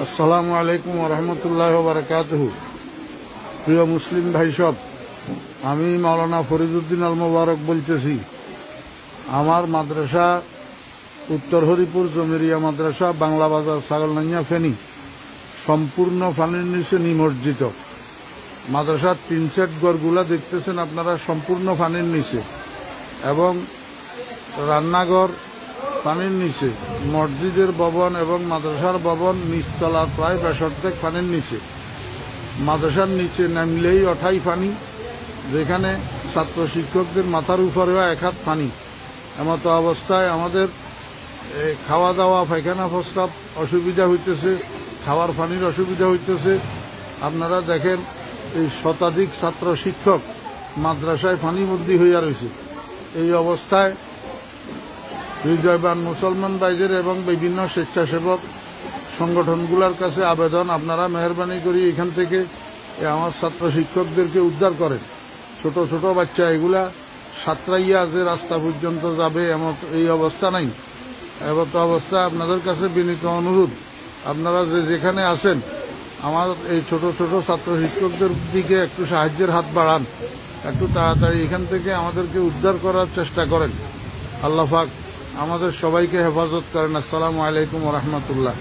আসসালামু আলাইকুম ওরহমতুল্লাহ বারাকাতুহু। প্রিয় মুসলিম ভাই সব, আমি মাওলানা ফরিদউদ্দিন আল মোবারক বলতেছি। আমার মাদ্রাসা উত্তর হরিপুর জমিরিয়া মাদ্রাসা, বাংলা বাজার, ছাগলনাইয়া, ফেনী, সম্পূর্ণ পানির নিচে নিমজ্জিত। মাদ্রাসার 3 সেট ঘরগুলা দেখতেছেন আপনারা, সম্পূর্ণ পানির নিচে, এবং রান্নাঘর পানির নিচে, মসজিদের ভবন এবং মাদ্রাসার ভবন নিচতলার প্রায় 65 পানির নিচে। মাদ্রাসার নিচে নামলেই অঠাই পানি, যেখানে ছাত্র শিক্ষকদের মাথার উপরেও 1 হাত পানি। এমতো অবস্থায় আমাদের খাওয়া দাওয়া, পায়খানা প্রস্রাব অসুবিধা হইতেছে, খাওয়ার পানির অসুবিধা হইতেছে। আপনারা দেখেন, এই শতাধিক ছাত্র শিক্ষক মাদ্রাসায় পানিবন্দী হইয়া রয়েছে। এই অবস্থায় হৃদয়বান মুসলমান ভাইদের এবং বিভিন্ন স্বেচ্ছাসেবক সংগঠনগুলোর কাছে আবেদন, আপনারা মেহরবানি করি এখান থেকে আমার ছাত্র শিক্ষকদেরকে উদ্ধার করেন। ছোট ছোট বাচ্চা এগুলা সাঁতরাইয়া যে রাস্তা পর্যন্ত যাবে এমন এই অবস্থা নাই। এমত অবস্থা আপনাদের কাছে বিনীত অনুরোধ, আপনারা যেখানে আছেন আমার এই ছোট ছোট ছাত্র শিক্ষকদের দিকে একটু সাহায্যের হাত বাড়ান, একটু তাড়াতাড়ি এখান থেকে আমাদেরকে উদ্ধার করার চেষ্টা করেন। আল্লাহ পাক আমাদের সবাইকে হেফাজত করেন। আসসালামু আলাইকুম ওয়া রাহমাতুল্লাহ।